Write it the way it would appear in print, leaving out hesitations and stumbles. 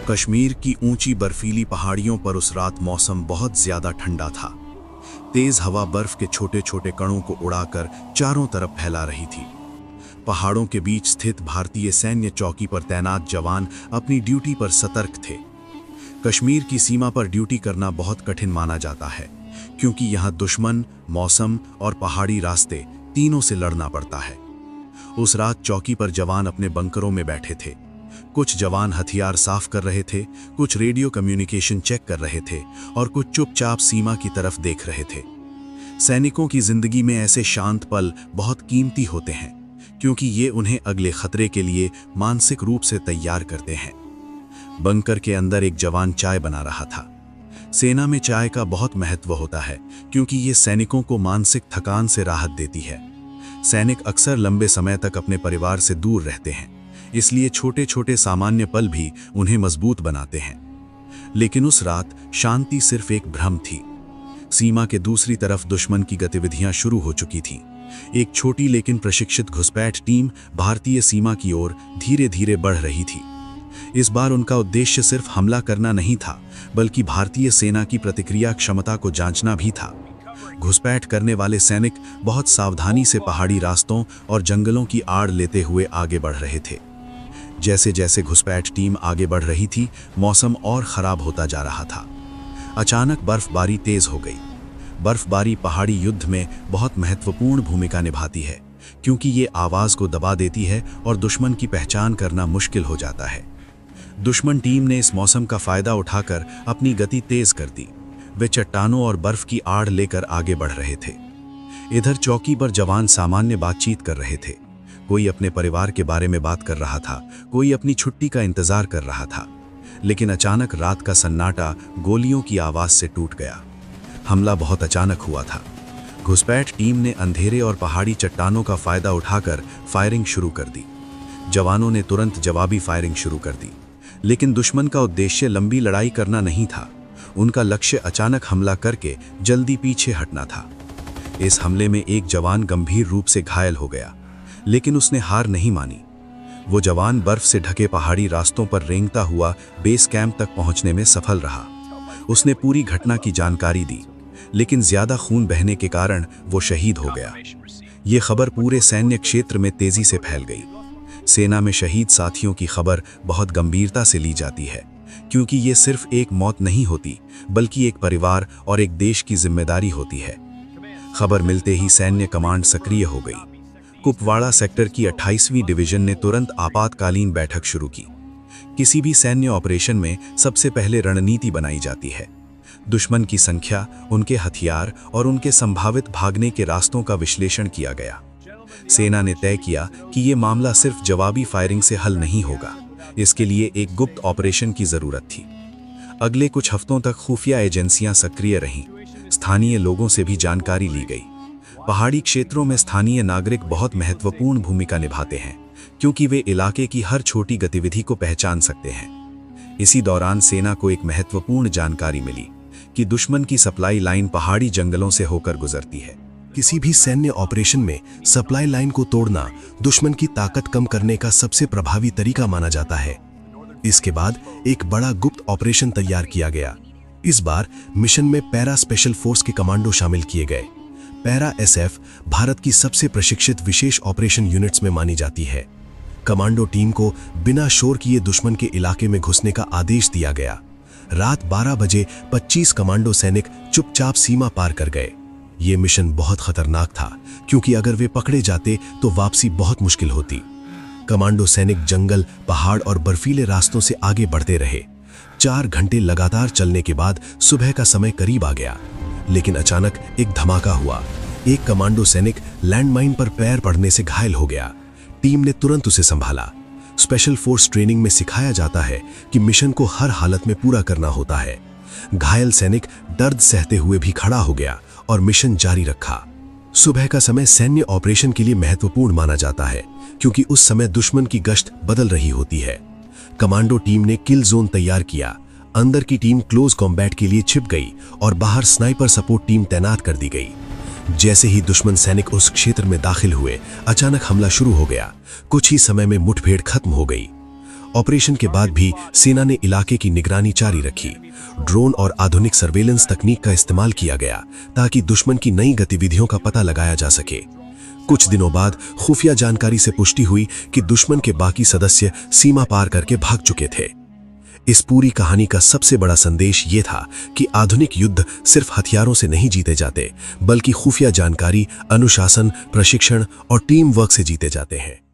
कश्मीर की ऊंची बर्फीली पहाड़ियों पर उस रात मौसम बहुत ज्यादा ठंडा था। तेज हवा बर्फ के छोटे छोटे कणों को उड़ाकर चारों तरफ फैला रही थी। पहाड़ों के बीच स्थित भारतीय सैन्य चौकी पर तैनात जवान अपनी ड्यूटी पर सतर्क थे। कश्मीर की सीमा पर ड्यूटी करना बहुत कठिन माना जाता है, क्योंकि यहाँ दुश्मन, मौसम और पहाड़ी रास्ते तीनों से लड़ना पड़ता है। उस रात चौकी पर जवान अपने बंकरों में बैठे थे। कुछ जवान हथियार साफ कर रहे थे, कुछ रेडियो कम्युनिकेशन चेक कर रहे थे और कुछ चुपचाप सीमा की तरफ देख रहे थे। सैनिकों की जिंदगी में ऐसे शांत पल बहुत कीमती होते हैं, क्योंकि ये उन्हें अगले खतरे के लिए मानसिक रूप से तैयार करते हैं। बंकर के अंदर एक जवान चाय बना रहा था। सेना में चाय का बहुत महत्व होता है, क्योंकि ये सैनिकों को मानसिक थकान से राहत देती है। सैनिक अक्सर लंबे समय तक अपने परिवार से दूर रहते हैं, इसलिए छोटे छोटे सामान्य पल भी उन्हें मजबूत बनाते हैं। लेकिन उस रात शांति सिर्फ एक भ्रम थी। सीमा के दूसरी तरफ दुश्मन की गतिविधियां शुरू हो चुकी थीं। एक छोटी लेकिन प्रशिक्षित घुसपैठ टीम भारतीय सीमा की ओर धीरे धीरे बढ़ रही थी। इस बार उनका उद्देश्य सिर्फ हमला करना नहीं था, बल्कि भारतीय सेना की प्रतिक्रिया क्षमता को जांचना भी था। घुसपैठ करने वाले सैनिक बहुत सावधानी से पहाड़ी रास्तों और जंगलों की आड़ लेते हुए आगे बढ़ रहे थे। जैसे जैसे घुसपैठ टीम आगे बढ़ रही थी, मौसम और खराब होता जा रहा था। अचानक बर्फबारी तेज हो गई। बर्फबारी पहाड़ी युद्ध में बहुत महत्वपूर्ण भूमिका निभाती है, क्योंकि ये आवाज को दबा देती है और दुश्मन की पहचान करना मुश्किल हो जाता है। दुश्मन टीम ने इस मौसम का फायदा उठाकर अपनी गति तेज कर दी। वे चट्टानों और बर्फ की आड़ लेकर आगे बढ़ रहे थे। इधर चौकी पर जवान सामान्य बातचीत कर रहे थे। कोई अपने परिवार के बारे में बात कर रहा था, कोई अपनी छुट्टी का इंतजार कर रहा था। लेकिन अचानक रात का सन्नाटा गोलियों की आवाज से टूट गया। हमला बहुत अचानक हुआ था। घुसपैठ टीम ने अंधेरे और पहाड़ी चट्टानों का फायदा उठाकर फायरिंग शुरू कर दी। जवानों ने तुरंत जवाबी फायरिंग शुरू कर दी, लेकिन दुश्मन का उद्देश्य लंबी लड़ाई करना नहीं था। उनका लक्ष्य अचानक हमला करके जल्दी पीछे हटना था। इस हमले में एक जवान गंभीर रूप से घायल हो गया, लेकिन उसने हार नहीं मानी। वो जवान बर्फ से ढके पहाड़ी रास्तों पर रेंगता हुआ बेस कैंप तक पहुंचने में सफल रहा। उसने पूरी घटना की जानकारी दी, लेकिन ज्यादा खून बहने के कारण वो शहीद हो गया। ये खबर पूरे सैन्य क्षेत्र में तेजी से फैल गई। सेना में शहीद साथियों की खबर बहुत गंभीरता से ली जाती है, क्योंकि ये सिर्फ एक मौत नहीं होती, बल्कि एक परिवार और एक देश की जिम्मेदारी होती है। खबर मिलते ही सैन्य कमांड सक्रिय हो गई। कुपवाड़ा सेक्टर की 28वीं डिवीजन ने तुरंत आपातकालीन बैठक शुरू की। किसी भी सैन्य ऑपरेशन में सबसे पहले रणनीति बनाई जाती है। दुश्मन की संख्या, उनके हथियार और उनके संभावित भागने के रास्तों का विश्लेषण किया गया। सेना ने तय किया कि ये मामला सिर्फ जवाबी फायरिंग से हल नहीं होगा। इसके लिए एक गुप्त ऑपरेशन की जरूरत थी। अगले कुछ हफ्तों तक खुफिया एजेंसियां सक्रिय रहीं। स्थानीय लोगों से भी जानकारी ली गई। पहाड़ी क्षेत्रों में स्थानीय नागरिक बहुत महत्वपूर्ण भूमिका निभाते हैं, क्योंकि वे इलाके की हर छोटी गतिविधि को पहचान सकते हैं। इसी दौरान सेना को एक महत्वपूर्ण जानकारी मिली कि दुश्मन की सप्लाई लाइन पहाड़ी जंगलों से होकर गुजरती है। किसी भी सैन्य ऑपरेशन में सप्लाई लाइन को तोड़ना दुश्मन की ताकत कम करने का सबसे प्रभावी तरीका माना जाता है। इसके बाद एक बड़ा गुप्त ऑपरेशन तैयार किया गया। इस बार मिशन में पैरा स्पेशल फोर्स के कमांडो शामिल किए गए। पैरा एसएफ भारत की सबसे प्रशिक्षित विशेष ऑपरेशन यूनिट्स में मानी जाती है। कमांडो टीम को बिना शोर किए दुश्मन के इलाके में घुसने का आदेश दिया गया। रात 12 बजे 25 कमांडो सैनिक चुपचाप सीमा पार कर गए। ये मिशन बहुत खतरनाक था, क्योंकि अगर वे पकड़े जाते तो वापसी बहुत मुश्किल होती। कमांडो सैनिक जंगल, पहाड़ और बर्फीले रास्तों से आगे बढ़ते रहे। 4 घंटे लगातार चलने के बाद सुबह का समय करीब आ गया, लेकिन अचानक एक धमाका हुआ। एक कमांडो सैनिक लैंडमाइन पर पैर पड़ने से घायल हो गया। टीम ने तुरंत उसे संभाला। स्पेशल फोर्स ट्रेनिंग में सिखाया जाता है कि मिशन को हर हालत में पूरा करना होता है। घायल सैनिक दर्द सहते हुए भी खड़ा हो गया और मिशन जारी रखा। सुबह का समय सैन्य ऑपरेशन के लिए महत्वपूर्ण माना जाता है, क्योंकि उस समय दुश्मन की गश्त बदल रही होती है। कमांडो टीम ने किल जोन तैयार किया। अंदर की टीम क्लोज कॉम्बैट के लिए छिप गई और बाहर स्नाइपर सपोर्ट टीम तैनात कर दी गई। जैसे ही दुश्मन सैनिक उस क्षेत्र में दाखिल हुए, अचानक हमला शुरू हो गया। कुछ ही समय में मुठभेड़ खत्म हो गई। ऑपरेशन के बाद भी सेना ने इलाके की निगरानी जारी रखी। ड्रोन और आधुनिक सर्वेलेंस तकनीक का इस्तेमाल किया गया ताकि दुश्मन की नई गतिविधियों का पता लगाया जा सके। कुछ दिनों बाद खुफिया जानकारी से पुष्टि हुई कि दुश्मन के बाकी सदस्य सीमा पार करके भाग चुके थे। इस पूरी कहानी का सबसे बड़ा संदेश ये था कि आधुनिक युद्ध सिर्फ हथियारों से नहीं जीते जाते, बल्कि खुफिया जानकारी, अनुशासन, प्रशिक्षण और टीम वर्क से जीते जाते हैं।